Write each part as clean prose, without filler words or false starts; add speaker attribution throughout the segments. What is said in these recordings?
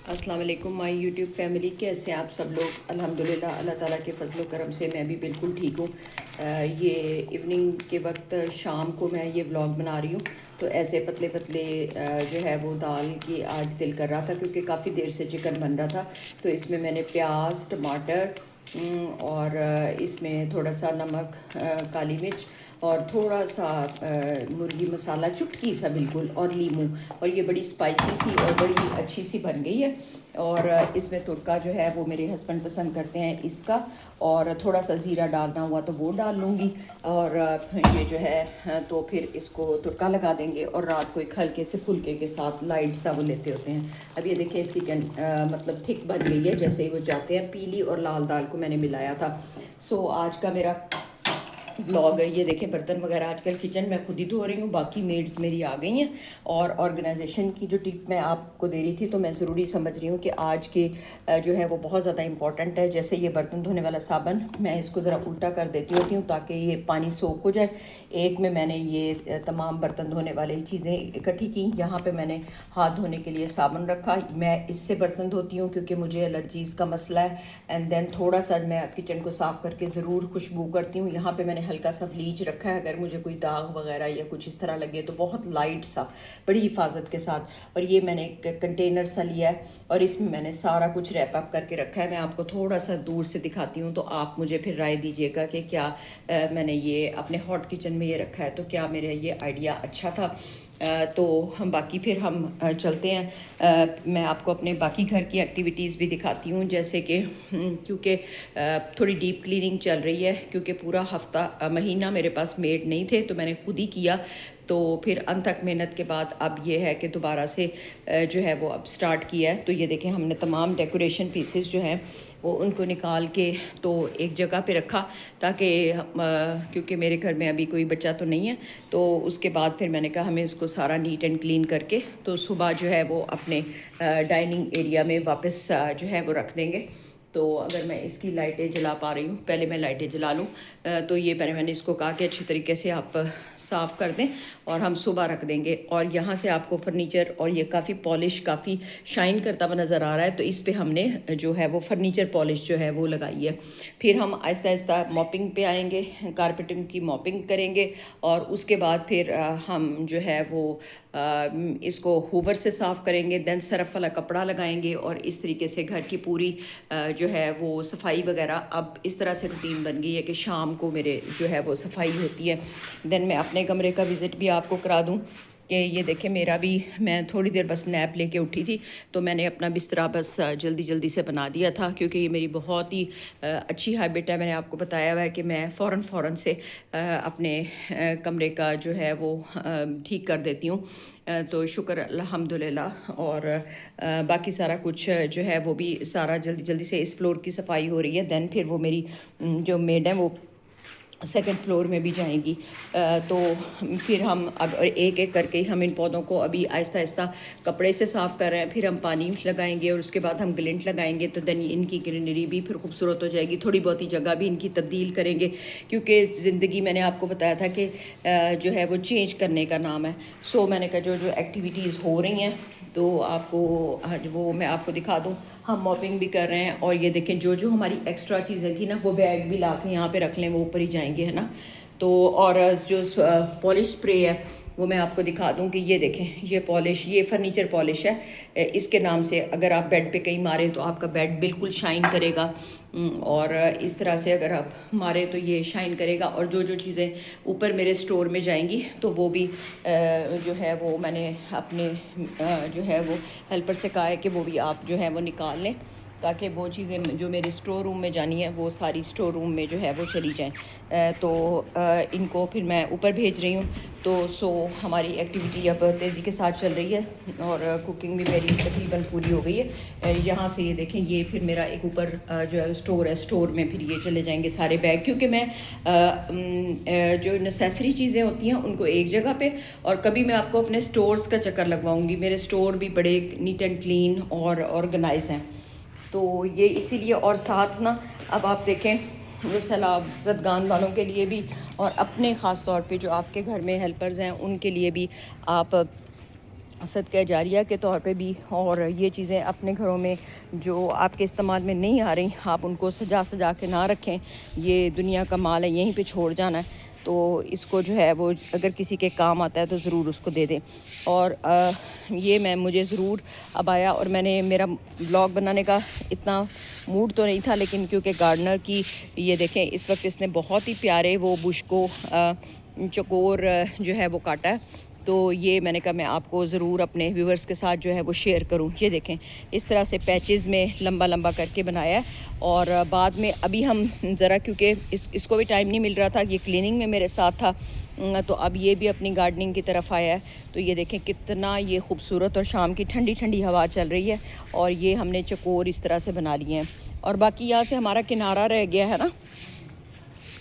Speaker 1: अस्सलाम वालेकुम my YouTube family. कैसे हैं आप सब लोग? अल्हम्दुलिल्लाह अल्लाह ताला के फजल करम से मैं भी बिल्कुल ठीक हूँ। ये इवनिंग के वक्त शाम को मैं ये व्लॉग बना रही हूँ। तो ऐसे पतले पतले जो है वो दाल की आज दिल कर रहा था क्योंकि काफ़ी देर से चिकन बन रहा था। तो इसमें मैंने प्याज, टमाटर और इसमें थोड़ा सा नमक, काली मिर्च और थोड़ा सा मुर्गी मसाला, चुटकी सा बिल्कुल, और लीमू। और ये बड़ी स्पाइसी सी और बड़ी अच्छी सी बन गई है। और इसमें तुड़का जो है वो मेरे हस्बैंड पसंद करते हैं इसका, और थोड़ा सा ज़ीरा डालना हुआ तो वो डाल लूँगी। और ये जो है तो फिर इसको तुड़का लगा देंगे और रात को एक हल्के से फुल्के के साथ लाइट सा वो लेते होते हैं। अब ये देखिए इसकी मतलब थिक बन गई है, जैसे ही वो जाते हैं। पीली और लाल दाल को मैंने मिलाया था। सो आज का मेरा व्लॉग है। ये देखें बर्तन वगैरह आजकल किचन में खुद ही धो रही हूँ, बाकी मेड्स मेरी आ गई हैं। और ऑर्गेनाइजेशन की जो टिप मैं आपको दे रही थी तो मैं ज़रूरी समझ रही हूँ कि आज के जो है वो बहुत ज़्यादा इंपॉर्टेंट है। जैसे ये बर्तन धोने वाला साबन, मैं इसको ज़रा उल्टा कर देती होती हूँ ताकि ये पानी सोख हो जाए। एक में मैंने ये तमाम बर्तन धोने वाली चीज़ें इकट्ठी की। यहाँ पर मैंने हाथ धोने के लिए साबुन रखा। मैं इससे बर्तन धोती हूँ क्योंकि मुझे एलर्जीज़ का मसला है। एंड देन थोड़ा सा मैं किचन को साफ़ करके ज़रूर खुशबू करती हूँ। यहाँ पे मैंने हल्का सा ब्लीच रखा है, अगर मुझे कोई दाग वगैरह या कुछ इस तरह लगे तो बहुत लाइट सा, बड़ी हिफाजत के साथ। और ये मैंने एक कंटेनर सा लिया है और इसमें मैंने सारा कुछ रैप अप करके रखा है। मैं आपको थोड़ा सा दूर से दिखाती हूँ तो आप मुझे फिर राय दीजिएगा कि क्या मैंने ये अपने हॉट किचन में ये रखा है तो क्या मेरा ये आइडिया अच्छा था। तो हम बाकी फिर हम चलते हैं। मैं आपको अपने बाकी घर की एक्टिविटीज़ भी दिखाती हूँ, जैसे कि क्योंकि थोड़ी डीप क्लीनिंग चल रही है क्योंकि पूरा हफ्ता महीना मेरे पास मेड नहीं थे तो मैंने खुद ही किया। तो फिर अनथक मेहनत के बाद अब ये है कि दोबारा से जो है वो अब स्टार्ट किया है। तो ये देखें हमने तमाम डेकोरेशन पीसेस जो हैं वो उनको निकाल के तो एक जगह पे रखा ताकि क्योंकि मेरे घर में अभी कोई बच्चा तो नहीं है। तो उसके बाद फिर मैंने कहा हमें इसको सारा नीट एंड क्लीन करके तो सुबह जो है वो अपने डाइनिंग एरिया में वापस जो है वो रख देंगे। तो अगर मैं इसकी लाइटें जला पा रही हूँ, पहले मैं लाइटें जला लूँ। तो ये पहले मैंने इसको कहा कि अच्छी तरीके से आप साफ़ कर दें और हम सुबह रख देंगे। और यहाँ से आपको फर्नीचर, और ये काफ़ी पॉलिश, काफ़ी शाइन करता हुआ नज़र आ रहा है, तो इस पे हमने जो है वो फर्नीचर पॉलिश जो है वो लगाई है। फिर हम आहिस्ता आहिस्ता मॉपिंग पे आएंगे, कारपेटिंग की मॉपिंग करेंगे और उसके बाद फिर हम जो है वो इसको हूवर से साफ़ करेंगे। देन सरफ वाला कपड़ा लगाएंगे और इस तरीके से घर की पूरी जो है वो सफाई वगैरह अब इस तरह से रूटीन बन गई है कि शाम को मेरे जो है वो सफाई होती है। देन मैं अपने कमरे का विज़िट भी आपको करा दूँ कि ये देखें मेरा भी, मैं थोड़ी देर बस नैप लेके उठी थी तो मैंने अपना बिस्तरा बस जल्दी जल्दी से बना दिया था क्योंकि ये मेरी बहुत ही अच्छी हैबिट है। मैंने आपको बताया हुआ है कि मैं फ़ौरन से अपने कमरे का जो है वो ठीक कर देती हूँ। तो शुक्र अल्हम्दुलिल्लाह। और बाकी सारा कुछ जो है वो भी सारा जल्दी जल्दी से इस फ्लोर की सफाई हो रही है। देन फिर वो मेरी जो मेड है वो सेकंड फ्लोर में भी जाएंगी। तो फिर हम अब एक एक करके हम इन पौधों को अभी आहिस्ता आहिस्ता कपड़े से साफ़ कर रहे हैं। फिर हम पानी लगाएंगे और उसके बाद हम ग्लिंट लगाएंगे तो देन इनकी ग्रीनरी भी फिर खूबसूरत हो जाएगी। थोड़ी बहुत ही जगह भी इनकी तब्दील करेंगे क्योंकि ज़िंदगी, मैंने आपको बताया था कि जो है वो चेंज करने का नाम है। सो मैंने कहा जो जो एक्टिविटीज़ हो रही हैं तो आपको आज वो मैं आपको दिखा दूँ। हम मॉपिंग भी कर रहे हैं और ये देखें जो जो हमारी एक्स्ट्रा चीज़ें थी ना वो बैग भी ला के यहाँ पे रख लें, वो ऊपर ही जाएंगे, है ना। तो और जो पॉलिश स्प्रे है वो मैं आपको दिखा दूं कि ये देखें, ये पॉलिश, ये फर्नीचर पॉलिश है। इसके नाम से अगर आप बेड पे कहीं मारें तो आपका बेड बिल्कुल शाइन करेगा। और इस तरह से अगर आप मारें तो ये शाइन करेगा। और जो जो चीज़ें ऊपर मेरे स्टोर में जाएंगी तो वो भी जो है वो मैंने अपने जो है वो हेल्पर से कहा है कि वो भी आप जो है वो निकाल लें ताकि वो चीज़ें जो मेरे स्टोर रूम में जानी है वो सारी स्टोर रूम में जो है वो चली जाएं। तो इनको फिर मैं ऊपर भेज रही हूँ। तो हमारी एक्टिविटी अब तेज़ी के साथ चल रही है और कुकिंग भी मेरी तकरीबन पूरी हो गई है। यहाँ से ये देखें, ये फिर मेरा एक ऊपर जो है स्टोर है, स्टोर में फिर ये चले जाएंगे सारे बैग, क्योंकि मैं जो नेसेसरी चीज़ें होती हैं उनको एक जगह पे, और कभी मैं आपको अपने स्टोर्स का चक्कर लगवाऊंगी। मेरे स्टोर भी बड़े नीट एंड क्लीन और ऑर्गेनाइज हैं। तो ये इसीलिए, और साथ ना अब आप देखें वो सैलाब ज़दगान वालों के लिए भी और अपने ख़ास तौर पे जो आपके घर में हेल्पर्स हैं उनके लिए भी आप सदका जारिया के तौर पे भी, और ये चीज़ें अपने घरों में जो आपके इस्तेमाल में नहीं आ रही आप उनको सजा सजा के ना रखें। ये दुनिया का माल है, यहीं पे छोड़ जाना है, तो इसको जो है वो अगर किसी के काम आता है तो ज़रूर उसको दे दें। और ये मुझे ज़रूर अब आया, और मैंने मेरा ब्लॉग बनाने का इतना मूड तो नहीं था, लेकिन क्योंकि गार्डनर की ये देखें इस वक्त इसने बहुत ही प्यारे वो बुश को चकोर जो है वो काटा है, तो ये मैंने कहा मैं आपको ज़रूर अपने व्यूवर्स के साथ जो है वो शेयर करूं। ये देखें इस तरह से पैचेस में लंबा लंबा करके बनाया है। और बाद में अभी हम ज़रा क्योंकि इसको भी टाइम नहीं मिल रहा था, ये क्लीनिंग में मेरे साथ था, तो अब ये भी अपनी गार्डनिंग की तरफ आया है। तो ये देखें कितना ये खूबसूरत, और शाम की ठंडी ठंडी हवा चल रही है, और ये हमने चकोर इस तरह से बना लिए हैं। और बाकी यहाँ से हमारा किनारा रह गया है ना,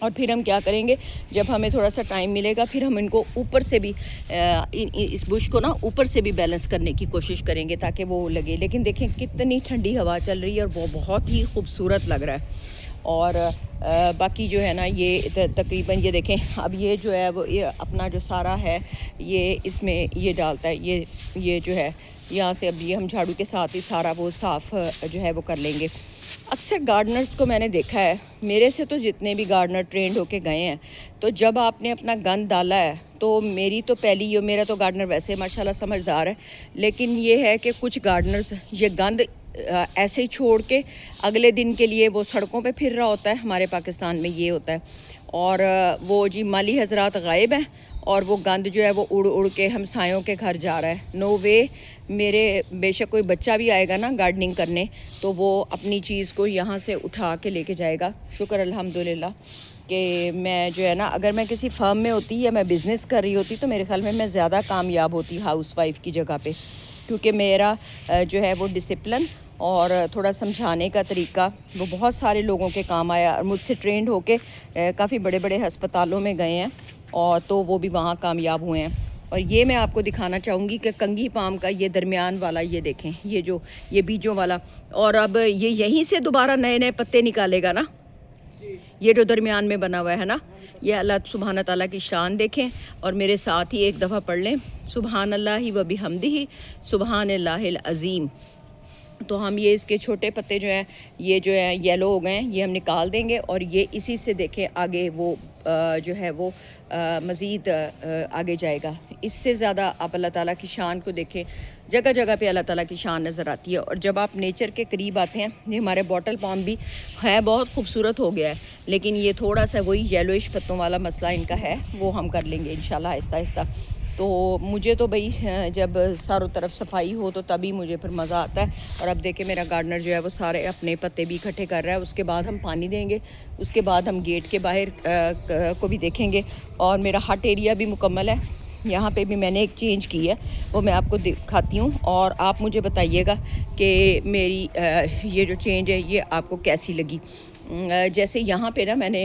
Speaker 1: और फिर हम क्या करेंगे, जब हमें थोड़ा सा टाइम मिलेगा फिर हम इनको ऊपर से भी इस बुश को ना ऊपर से भी बैलेंस करने की कोशिश करेंगे ताकि वो लगे। लेकिन देखें कितनी ठंडी हवा चल रही है और वो बहुत ही खूबसूरत लग रहा है। और बाकी जो है ना ये तकरीबन ये देखें अब ये जो है वो ये अपना जो सारा है ये इसमें ये डालता है, ये जो है यहाँ से अब ये हम झाड़ू के साथ ही सारा वो साफ़ जो है वो कर लेंगे। अक्सर गार्डनर्स को मैंने देखा है, मेरे से तो जितने भी गार्डनर ट्रेंड होके गए हैं, तो जब आपने अपना गंद डाला है तो मेरी तो पहली ये, मेरा तो गार्डनर वैसे माशाल्लाह समझदार है, लेकिन ये है कि कुछ गार्डनर्स ये गंद ऐसे ही छोड़ के अगले दिन के लिए वो सड़कों पे फिर रहा होता है। हमारे पाकिस्तान में ये होता है, और वो जी माली हजरात गायब हैं और वो गंद जो है वो उड़ उड़ के हमसायों के घर जा रहा है। नो वे, मेरे बेशक कोई बच्चा भी आएगा ना गार्डनिंग करने तो वो अपनी चीज़ को यहाँ से उठा के लेके जाएगा। शुक्र अल्हम्दुलिल्लाह कि मैं जो है ना, अगर मैं किसी फर्म में होती या मैं बिज़नेस कर रही होती तो मेरे ख्याल में मैं ज़्यादा कामयाब होती हाउसवाइफ की जगह पे, क्योंकि मेरा जो है वो डिसिप्लिन और थोड़ा समझाने का तरीका वो बहुत सारे लोगों के काम आया, और मुझसे ट्रेंड होके काफ़ी बड़े बड़े हस्पतालों में गए हैं, और तो वो भी वहाँ कामयाब हुए हैं। और ये मैं आपको दिखाना चाहूँगी कि कंगी पाम का ये दरमियान वाला, ये देखें ये बीजों वाला, और अब ये यहीं से दोबारा नए नए पत्ते निकालेगा ना, ये जो दरमियान में बना हुआ है ना, ये अल्लाह सुबहान ताला की शान देखें। और मेरे साथ ही एक दफ़ा पढ़ लें, सुबहान अल्लाहि व बिहम्दिही सुबहान अल्लाहिल अज़ीम। तो हम ये इसके छोटे पत्ते जो हैं ये जो है येलो हो गए हैं, ये हम निकाल देंगे, और ये इसी से देखें आगे वो जो है वो मज़ीद आगे जाएगा। इससे ज़्यादा आप अल्लाह ताला की शान को देखें, जगह जगह पे अल्लाह ताला की शान नज़र आती है। और जब आप नेचर के करीब आते हैं, ये हमारे बॉटल पाम भी है, बहुत खूबसूरत हो गया है, लेकिन ये थोड़ा सा वही येलोइश पत्तों वाला मसला इनका है, वो हम कर लेंगे इंशाल्लाह आहिस्ता आहिस्ता। तो मुझे तो भाई जब चारों तरफ सफाई हो तो तभी मुझे फिर मज़ा आता है। और अब देखिए मेरा गार्डनर जो है वो सारे अपने पत्ते भी इकट्ठे कर रहा है, उसके बाद हम पानी देंगे, उसके बाद हम गेट के बाहर को भी देखेंगे। और मेरा हट एरिया भी मुकम्मल है, यहाँ पे भी मैंने एक चेंज की है, वो मैं आपको दिखाती हूँ, और आप मुझे बताइएगा कि मेरी ये जो चेंज है ये आपको कैसी लगी। जैसे यहाँ पे ना मैंने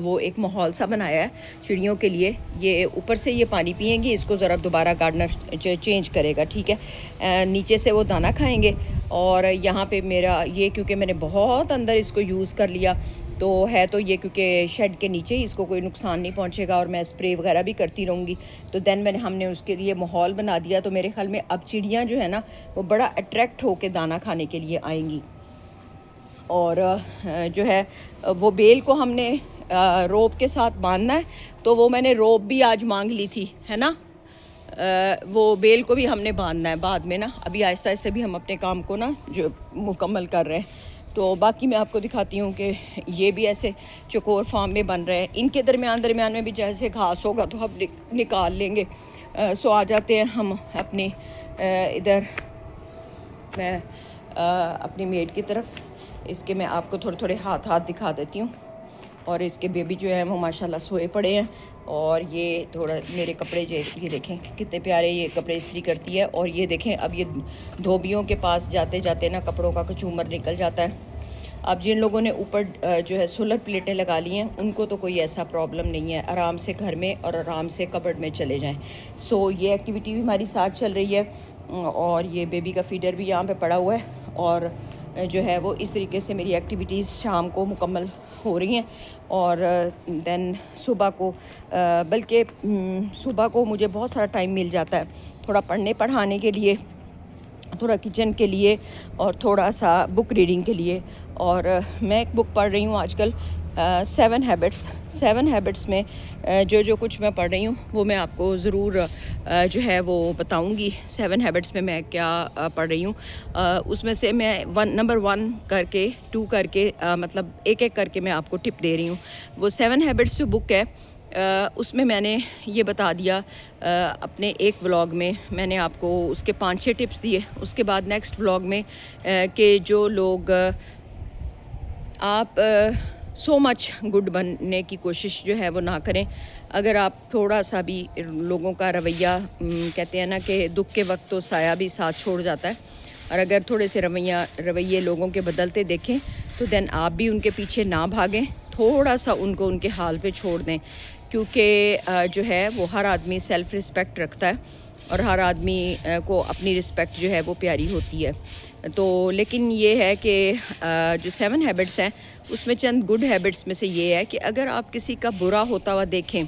Speaker 1: वो एक माहौल सा बनाया है चिड़ियों के लिए, ये ऊपर से ये पानी पिएंगी, इसको ज़रा दोबारा गार्डनर चेंज करेगा, ठीक है। नीचे से वो दाना खाएंगे, और यहाँ पे मेरा ये क्योंकि मैंने बहुत अंदर इसको यूज़ कर लिया तो है, तो ये क्योंकि शेड के नीचे ही इसको कोई नुकसान नहीं पहुँचेगा, और मैं स्प्रे वगैरह भी करती रहूँगी, तो देन हमने उसके लिए माहौल बना दिया। तो मेरे ख्याल में अब चिड़ियाँ जो है ना वो बड़ा अट्रैक्ट होकर दाना खाने के लिए आएंगी। और जो है वो बेल को हमने रोप के साथ बांधना है, तो वो मैंने रोप भी आज मांग ली थी, है ना। वो बेल को भी हमने बांधना है बाद में ना, अभी आहिस्ता आहिस्ता भी हम अपने काम को ना जो मुकम्मल कर रहे हैं। तो बाकी मैं आपको दिखाती हूँ कि ये भी ऐसे चकोर फार्म में बन रहे हैं, इनके दरमियान में भी जैसे घास होगा तो हम निकाल लेंगे। सो आ जाते हैं हम अपनी इधर, मैं अपनी मेड की तरफ। इसके मैं आपको थोड़े थोड़े हाथ दिखा देती हूँ। और इसके बेबी जो है वो माशाल्लाह सोए पड़े हैं, और ये थोड़ा मेरे कपड़े जो ये देखें कितने प्यारे ये कपड़े इस्त्री करती है। और ये देखें अब ये धोबियों के पास जाते जाते ना कपड़ों का कचूमर निकल जाता है। अब जिन लोगों ने ऊपर जो है सोलर प्लेटें लगा ली हैं उनको तो कोई ऐसा प्रॉब्लम नहीं है, आराम से घर में और आराम से कबर्ड में चले जाएं। सो ये एक्टिविटी भी हमारी साथ चल रही है, और ये बेबी का फीडर भी यहाँ पे पड़ा हुआ है, और जो है वो इस तरीके से मेरी एक्टिविटीज़ शाम को मुकम्मल हो रही हैं। और देन सुबह को बल्कि सुबह को मुझे बहुत सारा टाइम मिल जाता है थोड़ा पढ़ने पढ़ाने के लिए, थोड़ा किचन के लिए और थोड़ा सा बुक रीडिंग के लिए। और मैं एक बुक पढ़ रही हूँ आजकल, 7 हैबिट्स में जो कुछ मैं पढ़ रही हूँ वो मैं आपको ज़रूर जो है वो बताऊँगी। 7 हैबिट्स में मैं क्या पढ़ रही हूँ, उसमें से मैं नंबर 1 करके 2 करके मतलब एक करके मैं आपको टिप दे रही हूँ। वो 7 हैबिट्स जो बुक है उसमें मैंने ये बता दिया अपने एक व्लॉग में, मैंने आपको उसके 5-6 टिप्स दिए। उसके बाद नेक्स्ट व्लॉग में कि जो लोग आप सो मच गुड बनने की कोशिश जो है वो ना करें। अगर आप थोड़ा सा भी लोगों का रवैया, कहते हैं ना कि दुख के वक्त तो साया भी साथ छोड़ जाता है, और अगर थोड़े से रवैये लोगों के बदलते देखें तो देन आप भी उनके पीछे ना भागें, थोड़ा सा उनको उनके हाल पे छोड़ दें। क्योंकि जो है वो हर आदमी सेल्फ़ रिस्पेक्ट रखता है और हर आदमी को अपनी रिस्पेक्ट जो है वो प्यारी होती है। तो लेकिन ये है कि जो 7 हैबिट्स हैं उसमें चंद गुड हैबिट्स में से ये है कि अगर आप किसी का बुरा होता हुआ देखें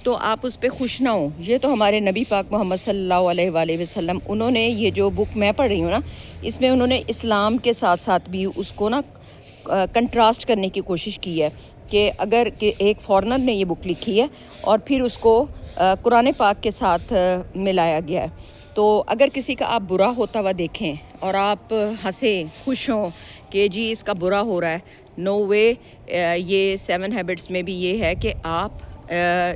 Speaker 1: तो आप उस पर खुश ना हो। ये तो हमारे नबी पाक मोहम्मद सल्लल्लाहु अलैहि वसल्लम, उन्होंने ये जो बुक मैं पढ़ रही हूँ ना, इसमें उन्होंने इस्लाम के साथ साथ भी उसको ना कंट्रास्ट करने की कोशिश की है कि अगर कि एक फॉरेनर ने ये बुक लिखी है और फिर उसको कुरान पाक के साथ मिलाया गया है। तो अगर किसी का आप बुरा होता हुआ देखें और आप हंसें, खुश हों कि जी इसका बुरा हो रहा है, नो वे। ये 7 हैबिट्स में भी ये है कि आप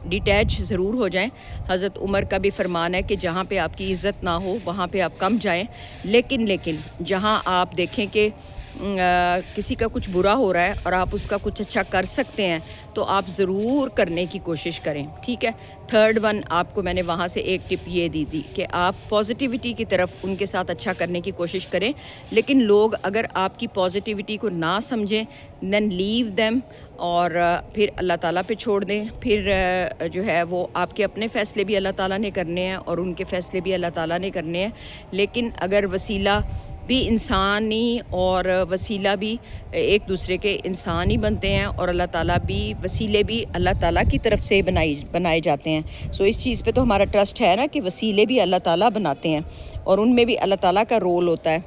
Speaker 1: डिटैच ज़रूर हो जाएं। हज़रत उमर का भी फरमान है कि जहाँ पे आपकी इज़्ज़त ना हो वहाँ पे आप कम जाएं, लेकिन जहाँ आप देखें कि किसी का कुछ बुरा हो रहा है और आप उसका कुछ अच्छा कर सकते हैं तो आप ज़रूर करने की कोशिश करें, ठीक है। 3rd वन आपको मैंने वहाँ से एक टिप ये दी थी कि आप पॉजिटिविटी की तरफ उनके साथ अच्छा करने की कोशिश करें, लेकिन लोग अगर आपकी पॉजिटिविटी को ना समझें देन लीव देम और फिर अल्लाह ताला पे छोड़ दें। फिर जो है वो आपके अपने फ़ैसले भी अल्लाह ताला ने करने हैं और उनके फ़ैसले भी अल्लाह ताला ने करने हैं। लेकिन अगर वसीला भी इंसानी और वसीला भी एक दूसरे के इंसान ही बनते हैं और अल्लाह ताला भी, वसीले भी अल्लाह ताला की तरफ से बनाए जाते हैं। सो इस चीज़ पे तो हमारा ट्रस्ट है ना कि वसीले भी अल्लाह ताला बनाते हैं और उनमें भी अल्लाह ताला का रोल होता है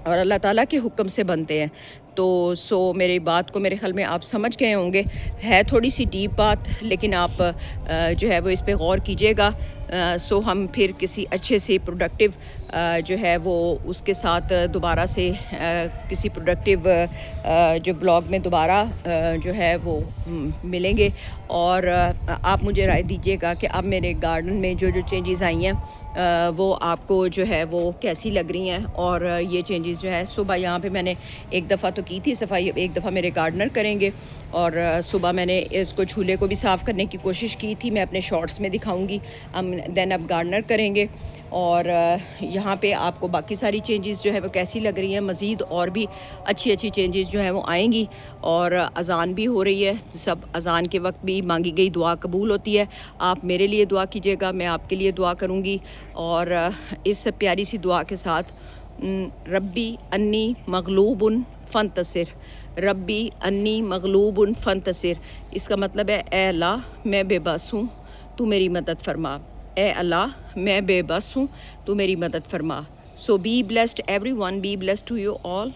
Speaker 1: और अल्लाह ताला के हुक्म से बनते हैं। तो मेरी बात को मेरे ख्याल में आप समझ गए होंगे। है थोड़ी सी डीप बात, लेकिन आप जो है वो इस पे गौर कीजिएगा। हम फिर किसी अच्छे से प्रोडक्टिव जो है वो उसके साथ दोबारा से किसी प्रोडक्टिव जो ब्लॉग में दोबारा जो है वो मिलेंगे। और आप मुझे राय दीजिएगा कि अब मेरे गार्डन में जो चेंजेस आई हैं वो आपको जो है वो कैसी लग रही हैं। और ये चेंजेस जो है, सुबह यहाँ पे मैंने एक दफ़ा तो की थी सफाई, एक दफ़ा मेरे गार्डनर करेंगे। और सुबह मैंने इसको झूले को भी साफ़ करने की कोशिश की थी, मैं अपने शॉर्ट्स में दिखाऊंगी। देन अब गार्डनर करेंगे और यहाँ पे आपको बाकी सारी चेंजेस जो है वो कैसी लग रही हैं। मज़ीद और भी अच्छी चेंजेस जो है वो आएंगी। और अज़ान भी हो रही है, सब अज़ान के वक्त भी मांगी गई दुआ कबूल होती है। आप मेरे लिए दुआ कीजिएगा, मैं आपके लिए दुआ करूँगी। और इस प्यारी सी दुआ के साथ, रब्बी अन्नी मगलूबुन फ़ंतसिर, रब्बी अन्नी मगलूबुन फ़ंतसिर। इसका मतलब है ए अल्लाह मैं बेबस हूँ, तू मेरी मदद फरमा। ए अल्लाह मैं बेबस हूँ, तू मेरी मदद फरमा। So be blessed everyone, be blessed to you all.